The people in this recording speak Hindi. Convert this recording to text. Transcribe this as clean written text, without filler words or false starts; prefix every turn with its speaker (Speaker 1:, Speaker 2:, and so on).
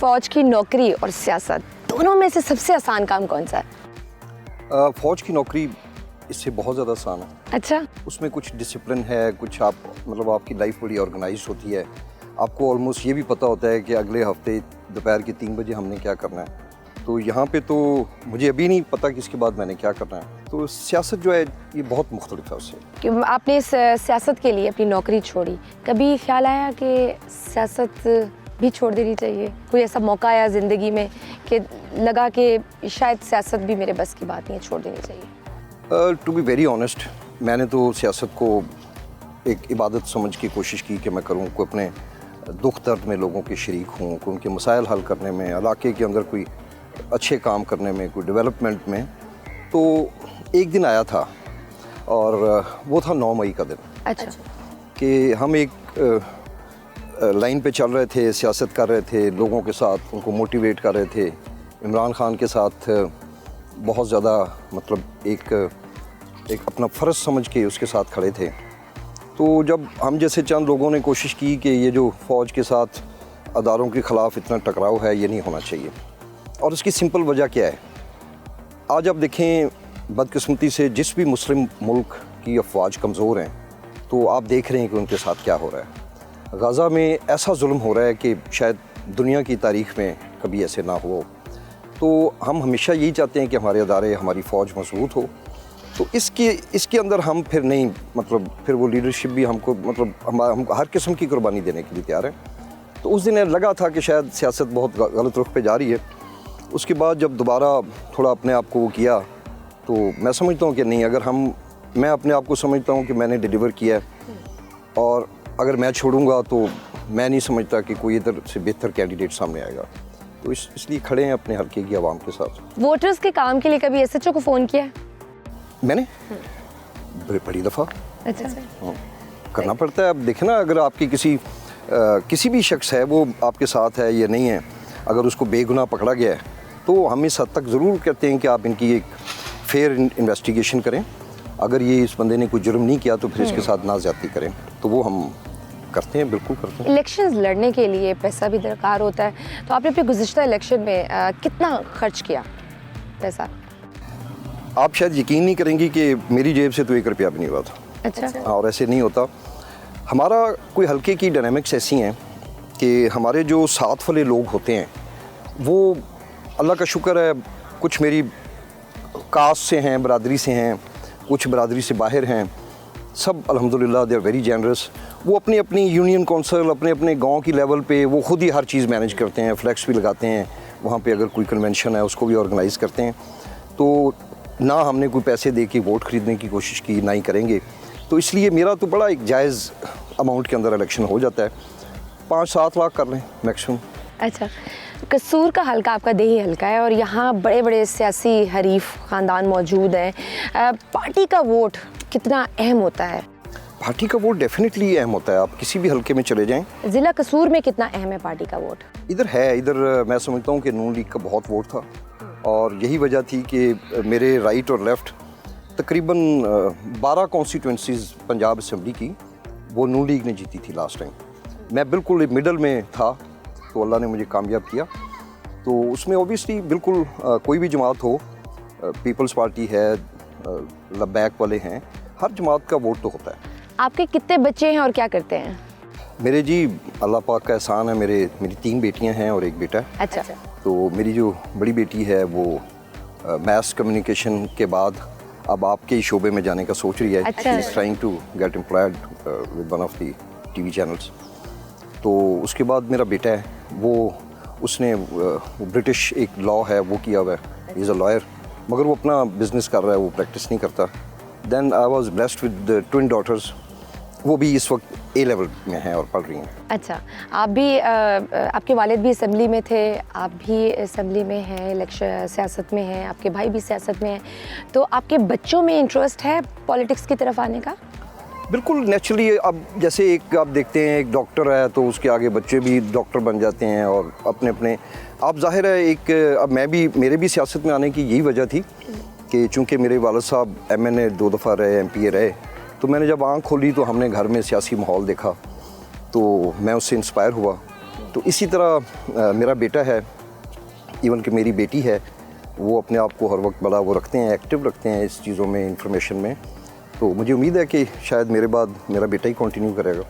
Speaker 1: फौज की नौकरी और सियासत दोनों में से सबसे आसान काम कौन सा है?
Speaker 2: फौज की नौकरी इससे बहुत ज़्यादा आसान है।
Speaker 1: अच्छा।
Speaker 2: उसमें कुछ डिसिप्लिन है, कुछ आप मतलब आपकी लाइफ बड़ी ऑर्गेनाइज होती है। आपको ऑलमोस्ट ये भी पता होता है कि अगले हफ्ते दोपहर के 3 बजे हमने क्या करना है। तो यहाँ पे तो मुझे अभी नहीं पता कि इसके बाद मैंने क्या करना है। तो सियासत जो है ये बहुत मुख्तलिफ है उससे।
Speaker 1: कि आपने इस सियासत के लिए अपनी नौकरी छोड़ी, कभी ख्याल आया कि सियासत भी छोड़ देनी चाहिए? कोई ऐसा मौका आया ज़िंदगी में कि लगा कि शायद सियासत भी मेरे बस की बात नहीं है, छोड़ देनी चाहिए?
Speaker 2: टू बी वेरी ऑनेस्ट, मैंने तो सियासत को एक इबादत समझ की कोशिश की कि मैं करूँ, को अपने दुख दर्द में लोगों के शरीक हूँ, को उनके मसाइल हल करने में, इलाके के अंदर कोई अच्छे काम करने में, कोई डेवलपमेंट में। तो एक दिन आया था और वो था 9 मई का दिन।
Speaker 1: अच्छा।
Speaker 2: कि हम एक लाइन पे चल रहे थे, सियासत कर रहे थे, लोगों के साथ उनको मोटिवेट कर रहे थे। इमरान खान के साथ बहुत ज़्यादा मतलब एक अपना फ़र्ज़ समझ के उसके साथ खड़े थे। तो जब हम जैसे चंद लोगों ने कोशिश की कि ये जो फ़ौज के साथ अदारों के ख़िलाफ़ इतना टकराव है, ये नहीं होना चाहिए। और इसकी सिंपल वजह क्या है? आज आप देखें, बदकिस्मती से जिस भी मुस्लिम मुल्क की अफवाज कमज़ोर हैं, तो आप देख रहे हैं कि उनके साथ क्या हो रहा है। गाज़ा में ऐसा जुल्म हो रहा है कि शायद दुनिया की तारीख़ में कभी ऐसे ना हो। तो हम हमेशा यही चाहते हैं कि हमारे अदारे, हमारी फ़ौज मजबूत हो। तो इसके अंदर हम फिर नहीं, मतलब फिर वो लीडरशिप भी हमको, मतलब हम हर किस्म की कुर्बानी देने के लिए तैयार हैं। तो उस दिन लगा था कि शायद सियासत बहुत गलत रुख पे जा रही है। उसके बाद जब दोबारा थोड़ा अपने आप को वो किया, तो मैं समझता हूँ कि नहीं, अगर मैं अपने आप को समझता हूँ कि मैंने डिलीवर किया है, और अगर मैं छोड़ूंगा तो मैं नहीं समझता कि कोई इधर से बेहतर कैंडिडेट सामने आएगा। तो इसलिए खड़े हैं अपने हल्के की आवाम के साथ।
Speaker 1: वोटर्स के काम के लिए कभी एसएचओ को फ़ोन किया है?
Speaker 2: मैंने बड़ी दफ़ा।
Speaker 1: अच्छा।
Speaker 2: करना पड़ता है। अब देखें ना, अगर आपकी किसी भी शख्स है, वो आपके साथ है या नहीं है, अगर उसको बेगुनाह पकड़ा गया है, तो हम इस हद तक ज़रूर कहते हैं कि आप इनकी एक फेयर इन्वेस्टिगेशन करें। अगर ये इस बंदे ने कोई जुर्म नहीं किया तो फिर इसके साथ ना ज़्यादती करें। तो वो हम करते हैं, बिल्कुल करते हैं।
Speaker 1: इलेक्शंस लड़ने के लिए पैसा भी दरकार होता है, तो आपने अपने गुज़िश्ता इलेक्शन में कितना खर्च किया पैसा?
Speaker 2: आप शायद यकीन नहीं करेंगी कि मेरी जेब से तो 1 रुपया भी नहीं हुआ था।
Speaker 1: अच्छा।
Speaker 2: और ऐसे नहीं होता। हमारा कोई हल्के की डायनामिक्स ऐसी हैं कि हमारे जो साथ वाले लोग होते हैं, वो अल्लाह का शुक्र है, कुछ मेरी कास्ट से हैं, बरादरी से हैं, कुछ बरादरी से बाहर हैं। सब अल्हम्दुलिल्लाह दे आर वेरी जेनरस। वो अपनी अपनी यूनियन कौंसिल, अपने अपने गांव की लेवल पे वो खुद ही हर चीज़ मैनेज करते हैं। फ्लैक्स भी लगाते हैं वहाँ पे, अगर कोई कन्वेंशन है उसको भी ऑर्गेनाइज़ करते हैं। तो ना हमने कोई पैसे दे के वोट ख़रीदने की कोशिश की, ना ही करेंगे। तो इसलिए मेरा तो बड़ा एक जायज़ अमाउंट के अंदर इलेक्शन हो जाता है। 5-7 लाख कर लें मैक्सिमम।
Speaker 1: अच्छा। कसूर का हल्का आपका देही हल्का है और यहाँ बड़े बड़े सियासी हरीफ ख़ानदान मौजूद हैं। पार्टी का वोट कितना अहम होता है?
Speaker 2: पार्टी का वोट डेफिनेटली अहम होता है। आप किसी भी हल्के में चले जाएं।
Speaker 1: ज़िला कसूर में कितना अहम है पार्टी का वोट?
Speaker 2: इधर मैं समझता हूँ कि नून लीग का बहुत वोट था, और यही वजह थी कि मेरे राइट और लेफ़्ट तकरीबन 12 कॉन्स्टिट्यूंसीज़ पंजाब असम्बली की वो नून लीग ने जीती थी लास्ट टाइम। मैं बिल्कुल मिडल में था, तो अल्लाह ने मुझे कामयाब किया। तो उसमें ओबियसली बिल्कुल कोई भी जमात हो, पीपल्स पार्टी है, लबैक वाले हैं, हर जमात का वोट तो होता है।
Speaker 1: आपके कितने बच्चे हैं और क्या करते हैं?
Speaker 2: मेरे जी अल्लाह पाक का एहसान है, मेरी 3 बेटियां हैं और 1 बेटा है।
Speaker 1: अच्छा।
Speaker 2: तो मेरी जो बड़ी बेटी है वो मैस कम्युनिकेशन के बाद अब आपके ही शोबे में जाने का सोच रही है।
Speaker 1: अच्छा।
Speaker 2: Is trying to get employed with one of the TV channels. तो उसके बाद मेरा बेटा है, उसने ब्रिटिश एक लॉ है वो किया हुआ है, ही इज़ अ लॉयर, मगर वो अपना बिजनेस कर रहा है, वो प्रैक्टिस नहीं करता। Then I was blessed with twin daughters, वो भी इस वक्त A लेवल में हैं और पढ़ रही हैं।
Speaker 1: अच्छा। आप भी आपके वालिद भी असम्बली में थे, आप भी असम्बली में हैं, इलेक्शन सियासत में हैं, आपके भाई भी सियासत में हैं, तो आपके बच्चों में इंटरेस्ट है पॉलिटिक्स की तरफ आने का?
Speaker 2: बिल्कुल नेचुरली। अब जैसे एक आप देखते हैं, एक डॉक्टर है तो उसके आगे बच्चे भी डॉक्टर बन जाते हैं, और अपने अपने आप जाहिर है एक, अब मेरे भी सियासत में आने की यही वजह थी कि चूँकि मेरे वालिद साहब MNA 2 दफ़ा रहे, MPA रहे, तो मैंने जब आँख खोली तो हमने घर में सियासी माहौल देखा, तो मैं उससे इंस्पायर हुआ तो इसी तरह मेरा बेटा है, इवन कि मेरी बेटी है, वो अपने आप को हर वक्त बड़ा वो रखते हैं, एक्टिव रखते हैं इस चीज़ों में, इंफॉर्मेशन में। तो मुझे उम्मीद है कि शायद मेरे बाद मेरा बेटा ही कंटिन्यू करेगा।